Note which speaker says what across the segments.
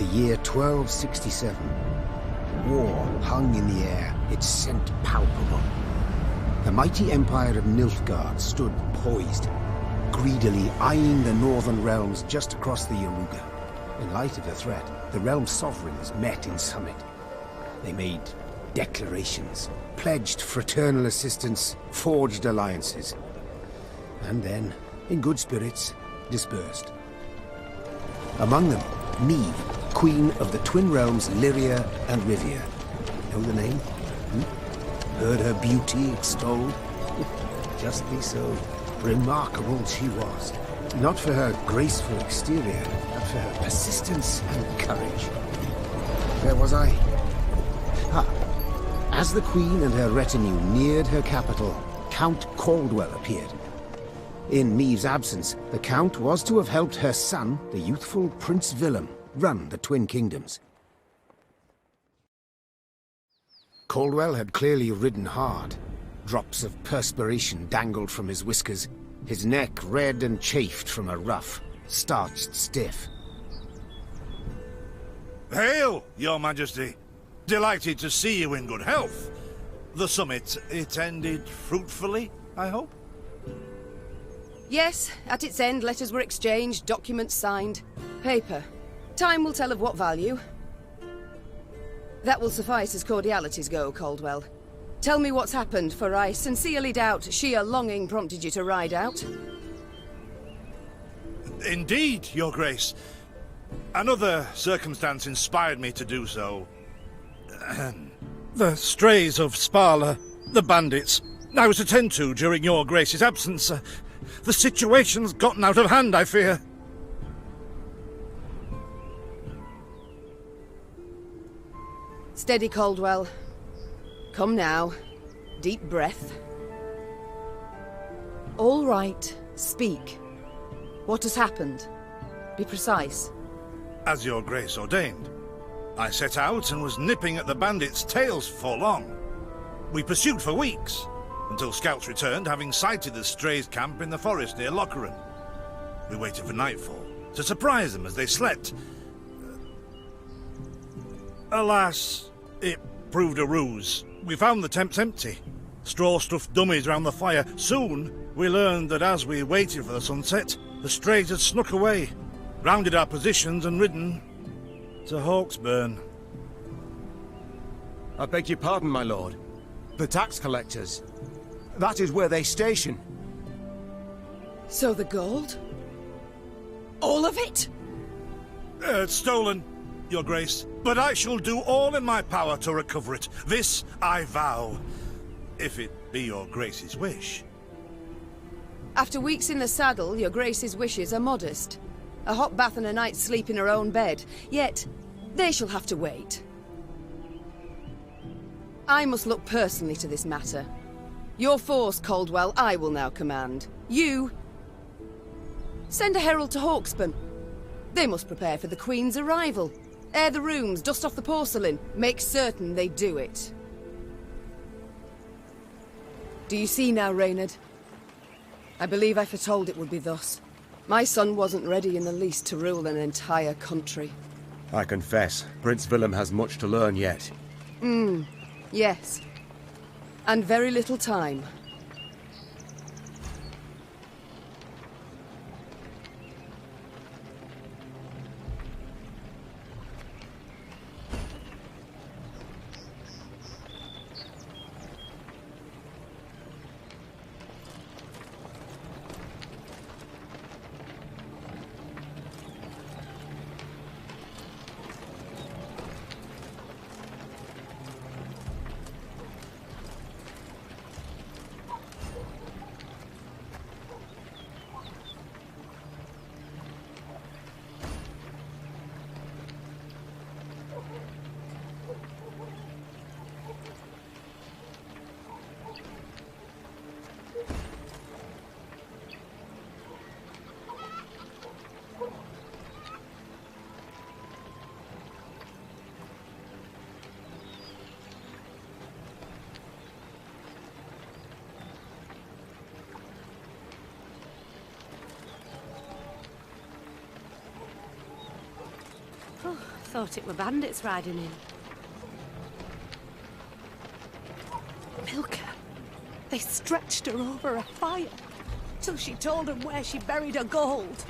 Speaker 1: The year 1267. War hung in the air, its scent palpable. The mighty empire of Nilfgaard stood poised, greedily eyeing the northern realms just across the Yaruga. In light of the threat, the realm's sovereigns met in summit. They made declarations, pledged fraternal assistance, forged alliances, and then, in good spirits, dispersed. Among them, Neve, Queen of the Twin Realms Lyria and Rivia. Know the name? Heard her beauty extolled? Justly so. Remarkable she was. Not for her graceful exterior, but for her persistence and courage. Where was I? As the Queen and her retinue neared her capital, Count Caldwell appeared. In Neve's absence, the Count was to have helped her son, the youthful Prince Willem, run the Twin Kingdoms. Caldwell had clearly ridden hard. Drops of perspiration dangled from his whiskers, his neck red and chafed from a ruff, starched stiff.
Speaker 2: Hail, Your Majesty! Delighted to see you in good health. The summit, it ended fruitfully, I hope?
Speaker 3: Yes, at its end letters were exchanged, documents signed. Paper. Time will tell of what value. That will suffice as cordialities go, Caldwell. Tell me what's happened, for I sincerely doubt sheer longing prompted you to ride out.
Speaker 2: Indeed, Your Grace. Another circumstance inspired me to do so. The strays of Spala, the bandits, I was to tend to during Your Grace's absence. The situation's gotten out of hand, I fear.
Speaker 3: Steady, Caldwell. Come now. Deep breath. All right. Speak. What has happened? Be precise.
Speaker 2: As Your Grace ordained. I set out and was nipping at the bandits' tails for long. We pursued for weeks, until scouts returned, having sighted the strays' camp in the forest near Locheren. We waited for nightfall, to surprise them as they slept. Alas, it proved a ruse. We found the tents empty, straw-stuffed dummies round the fire. Soon, we learned that as we waited for the sunset, the strays had snuck away, rounded our positions and ridden to Hawksburn.
Speaker 4: I beg your pardon, my lord. The tax collectors. That is where they station.
Speaker 3: So the gold? All of it?
Speaker 2: It's stolen, Your Grace, but I shall do all in my power to recover it. This I vow, if it be Your Grace's wish.
Speaker 3: After weeks in the saddle, Your Grace's wishes are modest. A hot bath and a night's sleep in her own bed. Yet, they shall have to wait. I must look personally to this matter. Your force, Caldwell, I will now command. You... send a herald to Hawksburn. They must prepare for the Queen's arrival. Air the rooms, dust off the porcelain. Make certain they do it. Do you see now, Reynard? I believe I foretold it would be thus. My son wasn't ready in the least to rule an entire country.
Speaker 4: I confess, Prince Willem has much to learn yet.
Speaker 3: Yes. And very little time.
Speaker 5: thought it were bandits riding in.
Speaker 6: Milka. They stretched her over a fire till she told them where she buried her gold.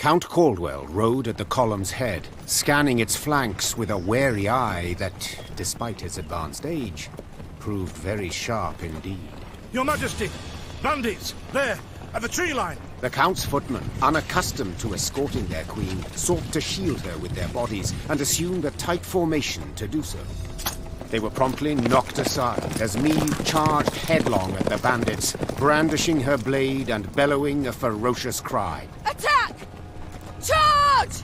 Speaker 1: Count Caldwell rode at the column's head, scanning its flanks with a wary eye that, despite his advanced age, proved very sharp indeed.
Speaker 2: Your Majesty! Bandits! There! At the tree line!
Speaker 1: The Count's footmen, unaccustomed to escorting their queen, sought to shield her with their bodies and assumed a tight formation to do so. They were promptly knocked aside as Meve charged headlong at the bandits, brandishing her blade and bellowing a ferocious cry.
Speaker 3: Attack! Charge!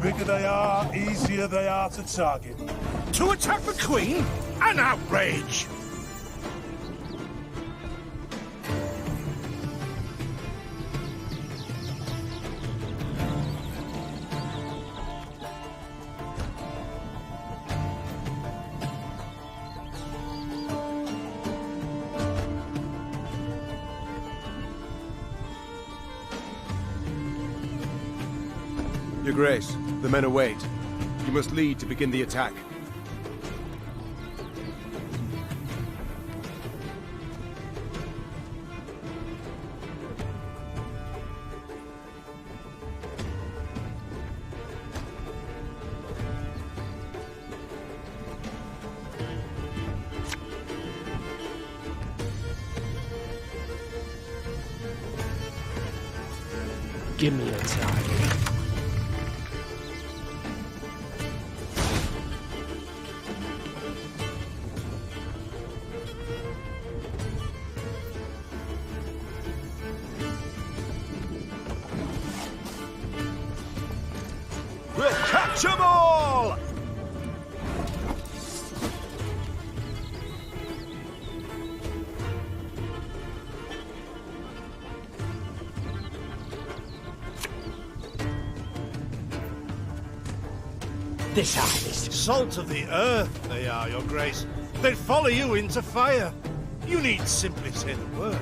Speaker 7: Bigger they are, easier they are to target.
Speaker 2: To attack the Queen? An outrage!
Speaker 4: Your Grace, the men await. You must lead to begin the attack.
Speaker 8: Give me a target.
Speaker 4: Catch 'em all!
Speaker 8: This harvest.
Speaker 2: Salt of the earth, they are, your grace. They'd follow you into fire. You need simply say the word.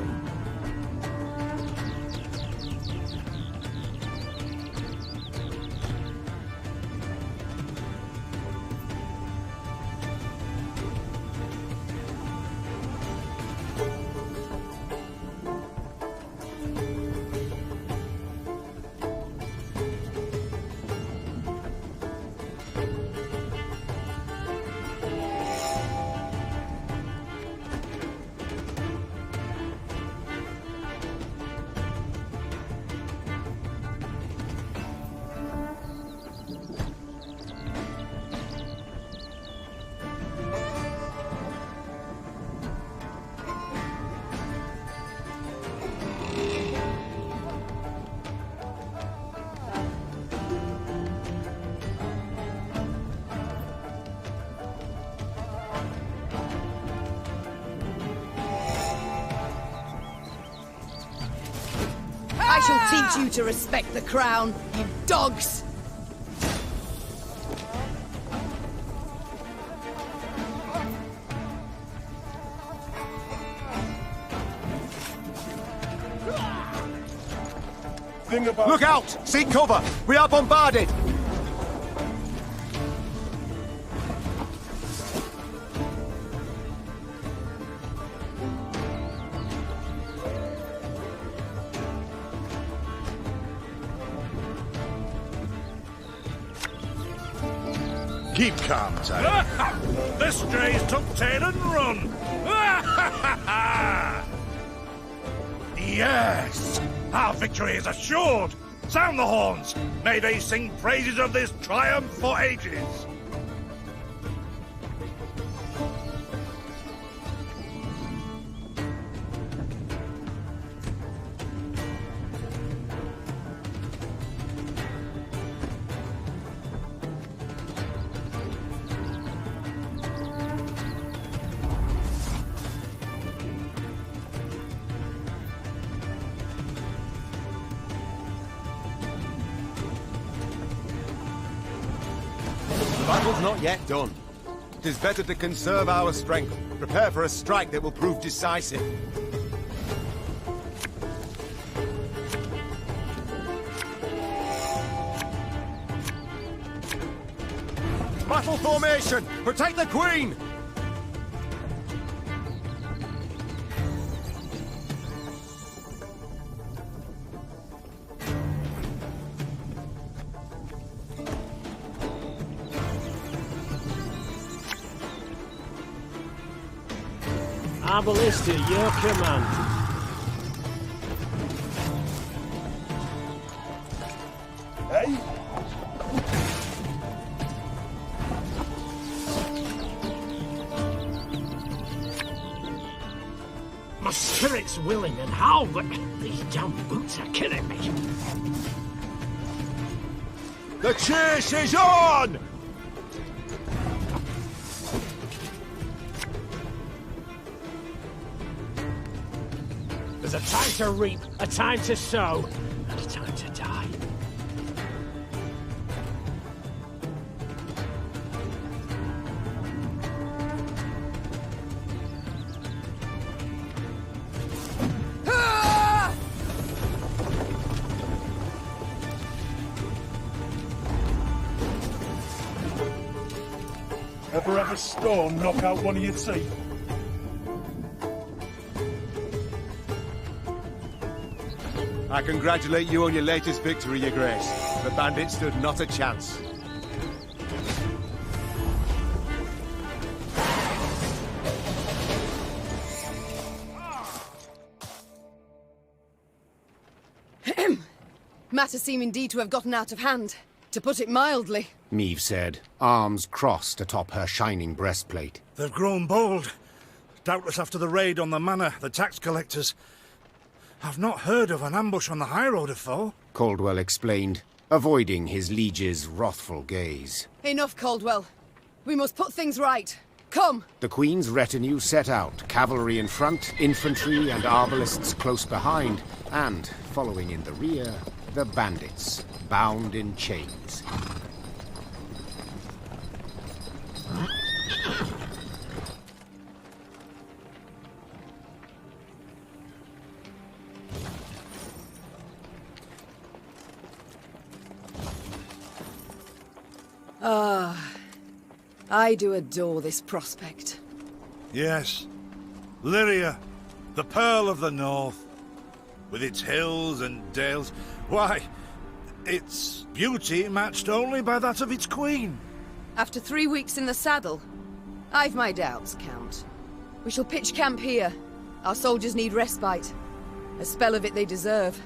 Speaker 3: I shall teach you to respect the crown, you dogs!
Speaker 4: Look out! Seek cover! We are bombarded!
Speaker 2: Keep calm, Tyler. The strays took tail and run. Yes! Our victory is assured! Sound the horns! May they sing praises of this triumph for ages!
Speaker 4: The battle's not yet done. It is better to conserve our strength, prepare for a strike that will prove decisive. Battle formation! Protect the Queen!
Speaker 8: Our ballista, your command.
Speaker 7: Hey?
Speaker 8: My spirit's willing and how, but these damn boots are killing me.
Speaker 4: The chase is on!
Speaker 8: There's a time to reap, a time to sow, and a time to die.
Speaker 7: Ever have a storm knock out one of your teeth?
Speaker 4: I congratulate you on your latest victory, Your Grace. The bandits stood not a chance.
Speaker 3: Matters seem indeed to have gotten out of hand, to put it mildly.
Speaker 1: Meve said, arms crossed atop her shining breastplate.
Speaker 2: They've grown bold. Doubtless after the raid on the manor, the tax collectors. I've not heard of an ambush on the high road afore.
Speaker 1: Caldwell explained. avoiding his liege's wrathful gaze.
Speaker 3: Enough, Caldwell. We must put things right. Come!
Speaker 1: The Queen's retinue set out, cavalry in front, infantry and arbalists close behind, and, following in the rear, the bandits, bound in chains.
Speaker 3: I do adore this prospect.
Speaker 2: Yes. Lyria, the Pearl of the North. With its hills and dales. Why, its beauty matched only by that of its queen.
Speaker 3: After 3 weeks in the saddle, I've my doubts, Count. We shall pitch camp here. Our soldiers need respite. A spell of it they deserve.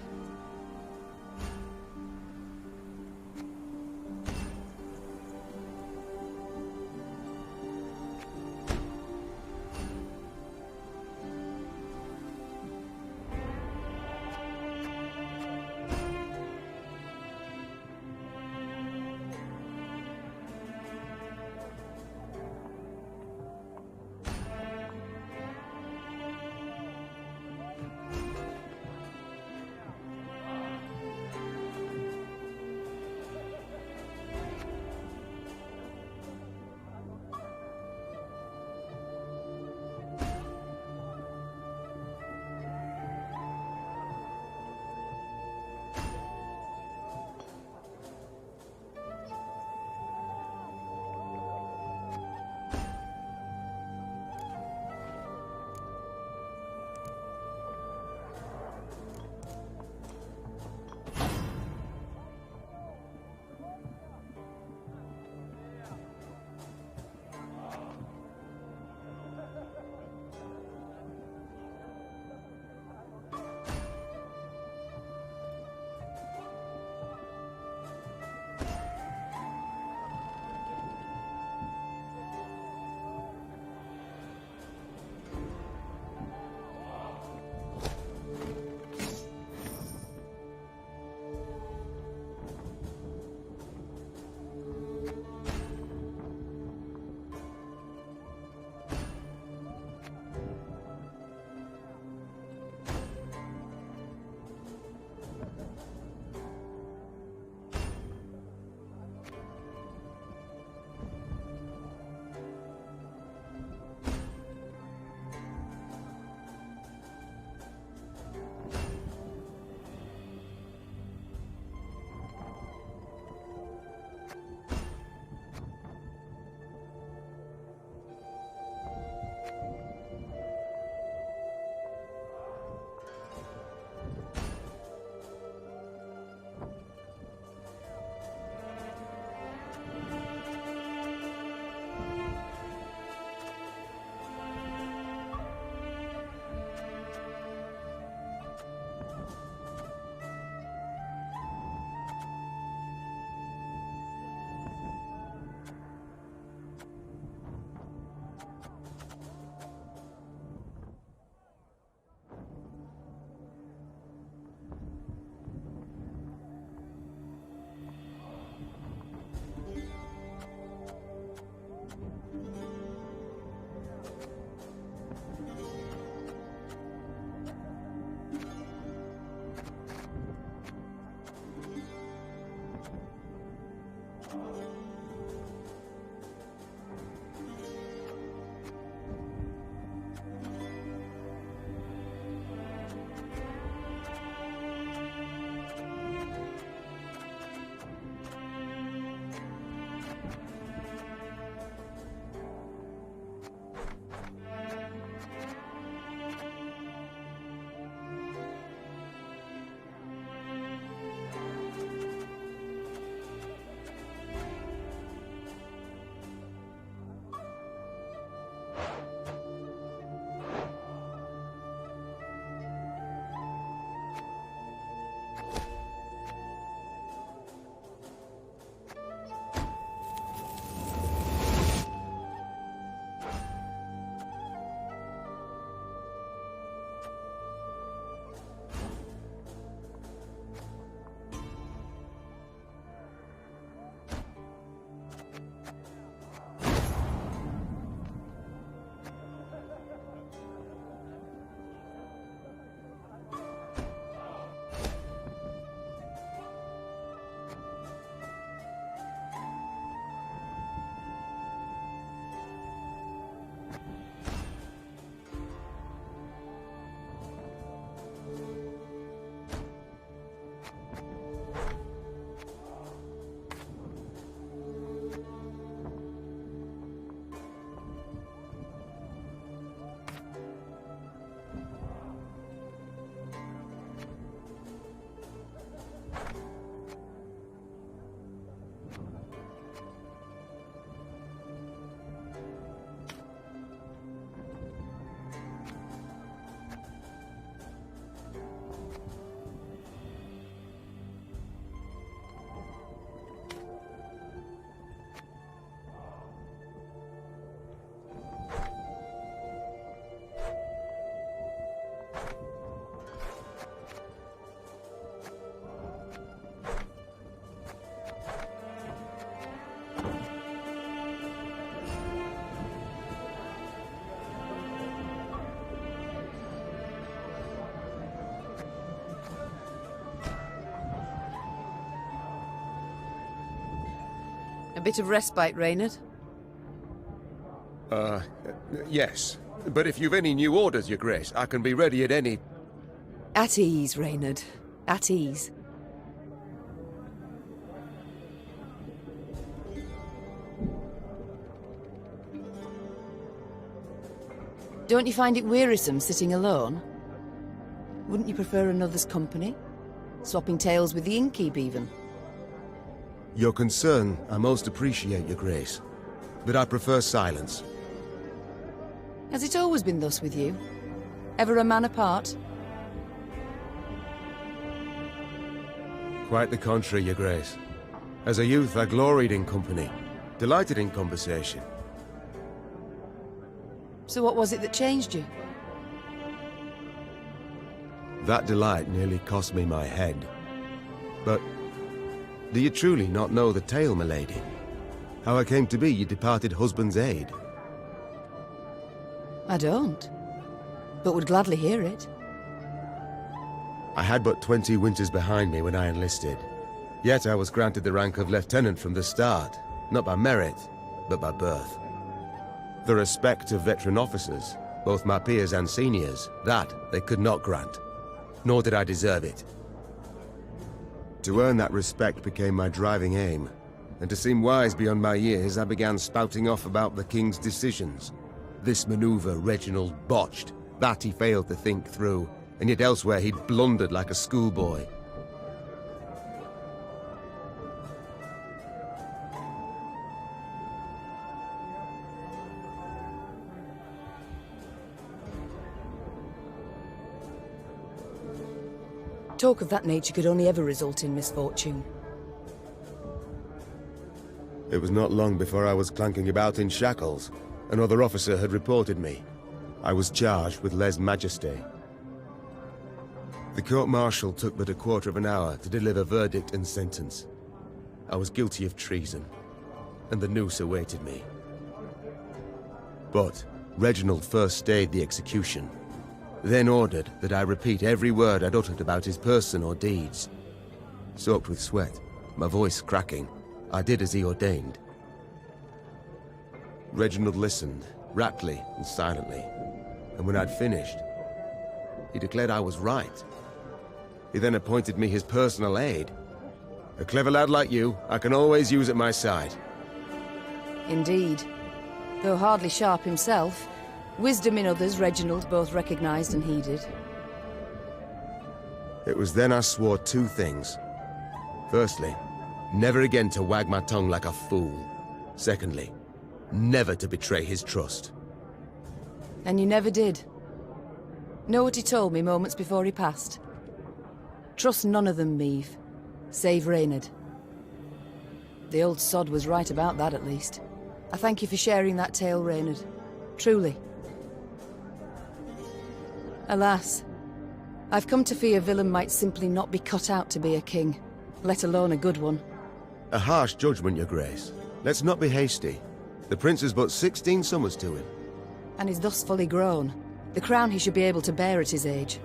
Speaker 3: A bit of respite, Reynard?
Speaker 4: Yes. But if you've any new orders, Your Grace, I can be ready at any...
Speaker 3: At ease, Reynard. At ease. Don't you find it wearisome sitting alone? Wouldn't you prefer another's company? Swapping tales with the innkeep, even?
Speaker 4: Your concern, I most appreciate, Your Grace. But I prefer silence.
Speaker 3: Has it always been thus with you? Ever a man apart?
Speaker 4: Quite the contrary, Your Grace. As a youth, I gloried in company, delighted in conversation.
Speaker 3: So what was it that changed you?
Speaker 4: That delight nearly cost me my head. But do you truly not know the tale, milady? How I came to be your departed husband's aide?
Speaker 3: I don't, but would gladly hear it.
Speaker 4: I had but 20 winters behind me when I enlisted. Yet I was granted the rank of lieutenant from the start, not by merit, but by birth. The respect of veteran officers, both my peers and seniors, that they could not grant, nor did I deserve it. To earn that respect became my driving aim, and to seem wise beyond my years, I began spouting off about the king's decisions. This maneuver Reginald botched, that he failed to think through, and yet elsewhere he'd blundered like a schoolboy.
Speaker 3: Talk of that nature could only ever result in misfortune.
Speaker 4: It was not long before I was clanking about in shackles. Another officer had reported me. I was charged with lèse-majesté. The court-martial took but a quarter of an hour to deliver verdict and sentence. I was guilty of treason, and the noose awaited me. But Reginald first stayed the execution, then ordered that I repeat every word I'd uttered about his person or deeds. Soaked with sweat, my voice cracking, I did as he ordained. Reginald listened, raptly and silently, and when I'd finished, he declared I was right. He then appointed me his personal aide. A clever lad like you, I can always use at my side.
Speaker 3: Indeed. Though hardly sharp himself, wisdom in others Reginald both recognized and heeded.
Speaker 4: It was then I swore two things. Firstly, never again to wag my tongue like a fool. Secondly, never to betray his trust.
Speaker 3: And you never did. Know what he told me moments before he passed? Trust none of them, Meave. Save Reynard. The old sod was right about that, at least. I thank you for sharing that tale, Reynard. Truly. Alas, I've come to fear Willem might simply not be cut out to be a king, let alone a good one.
Speaker 4: A harsh judgment, Your Grace. Let's not be hasty. The prince is but 16 summers to him.
Speaker 3: And is thus fully grown. The crown he should be able to bear at his age.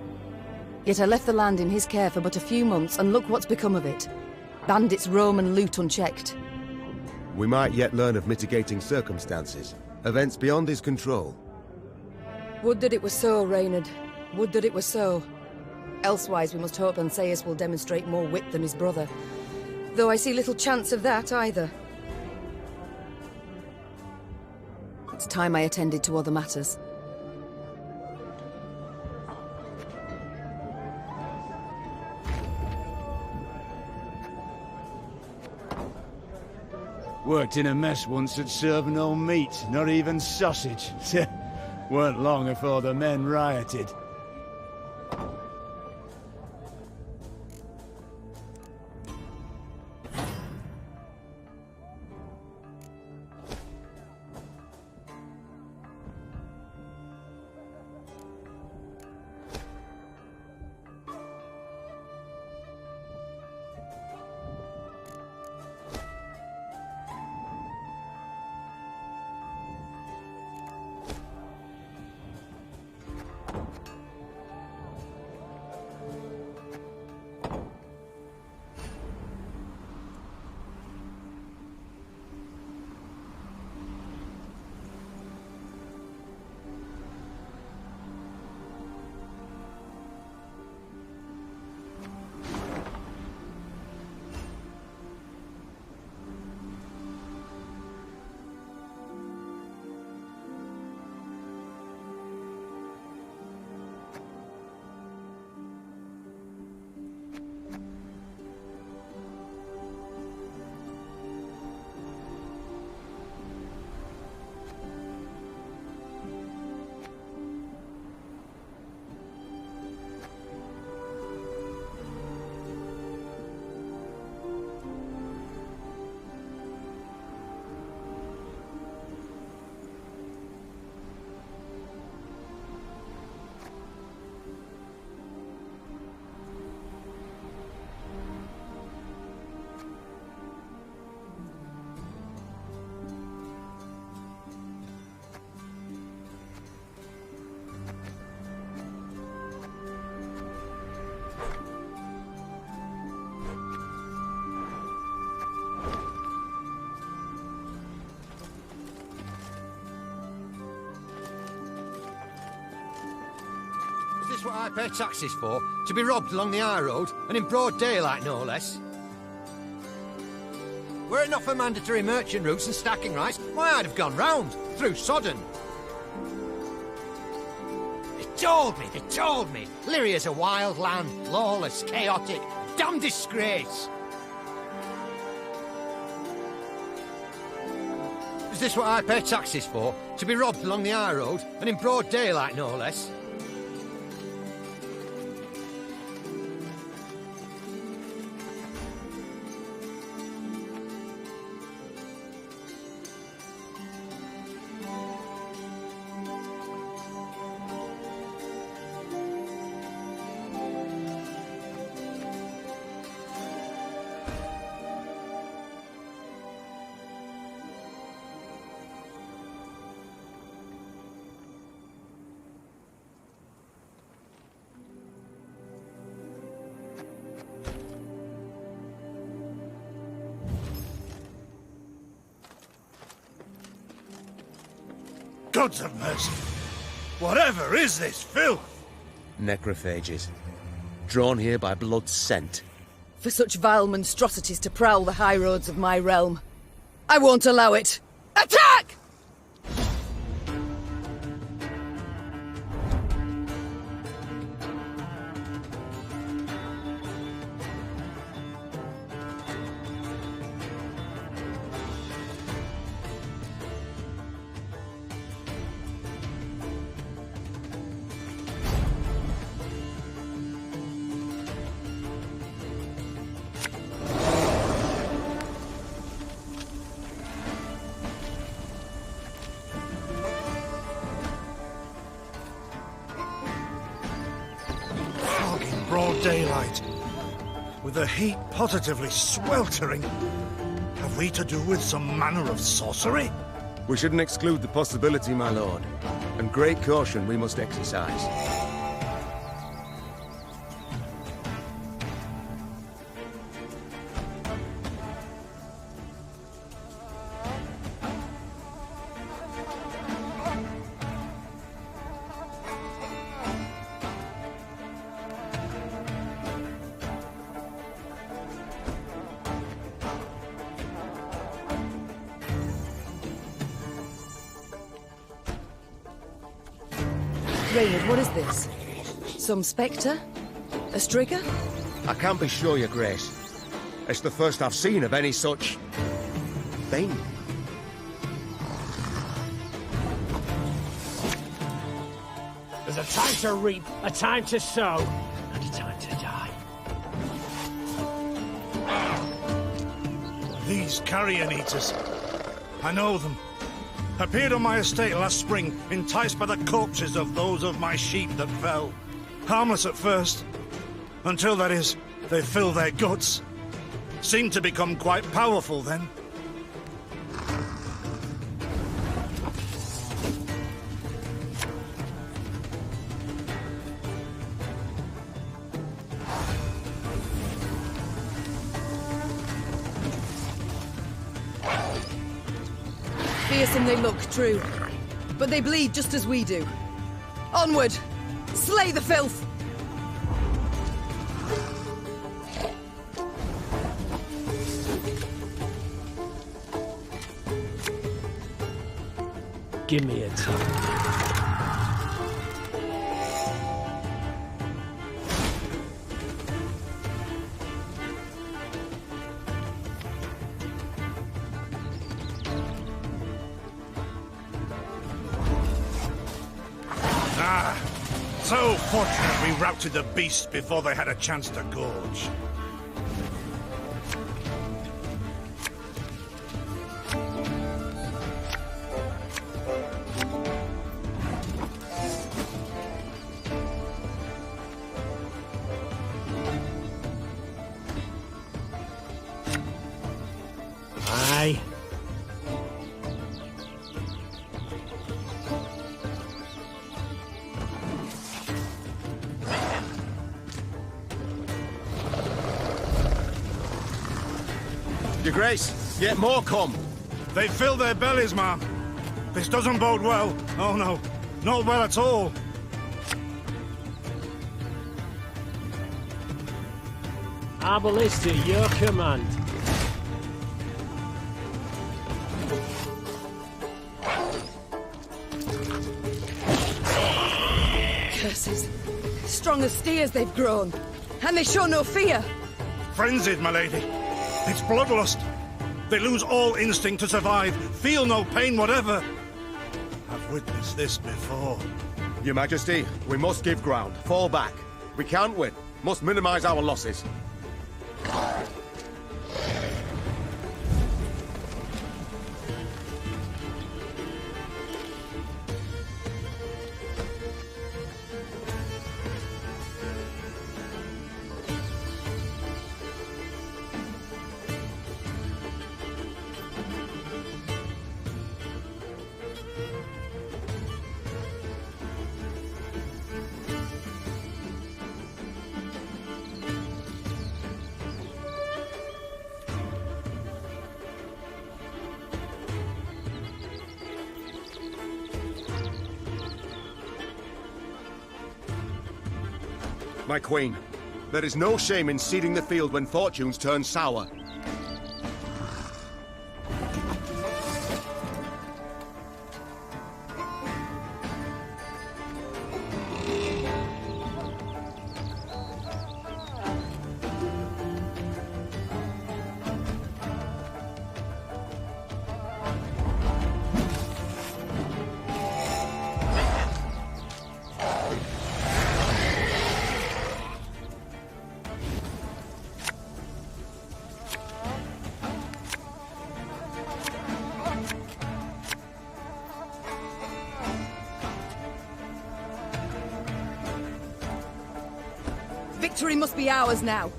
Speaker 3: Yet I left the land in his care for but a few months, and look what's become of it. Bandits roam and loot unchecked.
Speaker 4: We might yet learn of mitigating circumstances, events beyond his control.
Speaker 3: Would that it were so, Reynard. Would that it were so. Elsewise we must hope Ancaeus will demonstrate more wit than his brother. Though I see little chance of that either. It's time I attended to other matters.
Speaker 9: Worked in a mess once that served no meat, not even sausage. Weren't long before the men rioted.
Speaker 10: I pay taxes for? To be robbed along the high road, and in broad daylight, no less? Were it not for mandatory merchant routes and stacking rights, why, I'd have gone round, through Sodden. They told me. Lyria's a wild land, lawless, chaotic, damn disgrace. Is this what I pay taxes for? To be robbed along the high road, and in broad daylight, no less?
Speaker 2: Gods have mercy! Whatever is this filth?
Speaker 4: Necrophages. Drawn here by blood scent.
Speaker 3: For such vile monstrosities to prowl the high roads of my realm, I won't allow it! Attack!
Speaker 2: Broad daylight, with the heat positively sweltering. Have we to do with some manner of sorcery?
Speaker 4: We shouldn't exclude the possibility, my lord. And great caution we must exercise.
Speaker 3: Reynard, what is this? Some spectre? A strigger?
Speaker 4: I can't be sure, your grace. It's the first I've seen of any such... thing.
Speaker 8: There's a time to reap, a time to sow, and a time to die.
Speaker 2: These carrion eaters. I know them. Appeared on my estate last spring, enticed by the corpses of those of my sheep that fell. Harmless at first. Until, that is, they fill their guts. Seemed to become quite powerful then.
Speaker 3: Fearsome they look, true. But they bleed just as we do. Onward! Slay the filth!
Speaker 8: Give me a time.
Speaker 2: So fortunate we routed the beasts before they had a chance to gorge.
Speaker 8: Aye.
Speaker 4: Your grace, yet more come.
Speaker 2: They fill their bellies, ma'am. This doesn't bode well. Oh no, not well at all.
Speaker 8: Our ballista, your command.
Speaker 3: Curses. Strong as steers they've grown. And they show no fear.
Speaker 2: Frenzied, my lady. It's bloodlust. They lose all instinct to survive, feel no pain whatever. I've witnessed this before.
Speaker 4: Your Majesty, we must give ground. Fall back. We can't win. Must minimize our losses. My queen, there is no shame in ceding the field when fortunes turn sour.
Speaker 3: Victory must be ours now.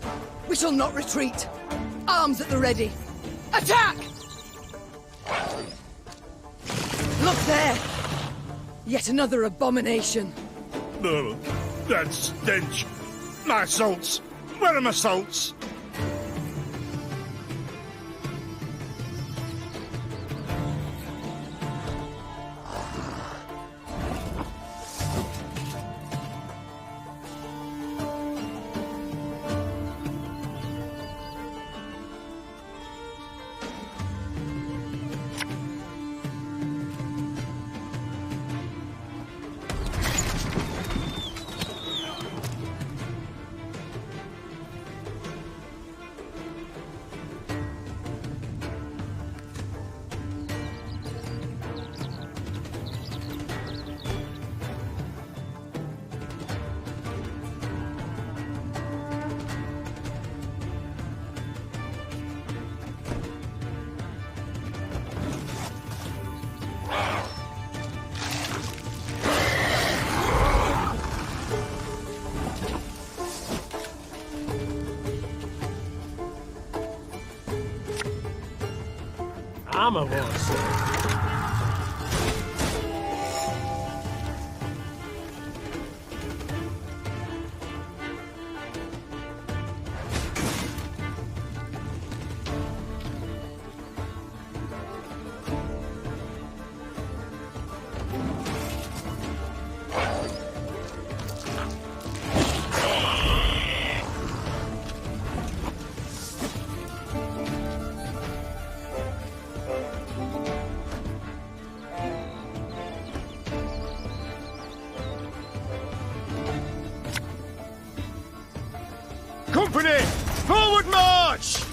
Speaker 3: We shall not retreat. Arms at the ready. Attack! Look there! Yet another abomination.
Speaker 2: No, that stench. My salts. Where are my salts?
Speaker 8: I'm a horse.
Speaker 4: Company! Forward march!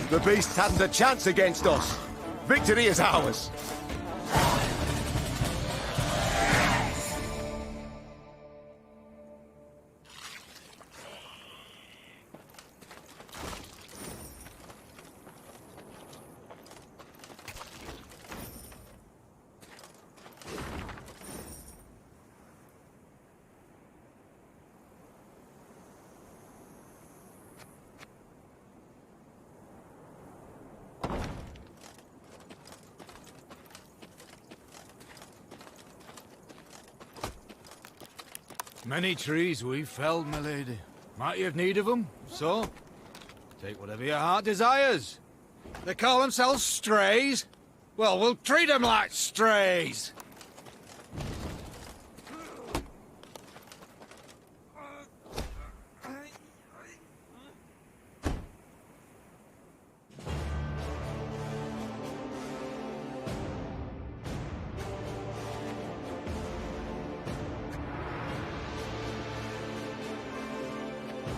Speaker 4: The beast hadn't a chance against us. Victory is ours.
Speaker 9: Many trees we've felled, my lady. Might you have need of them? So, take whatever your heart desires.
Speaker 10: They call themselves strays? Well, we'll treat them like strays.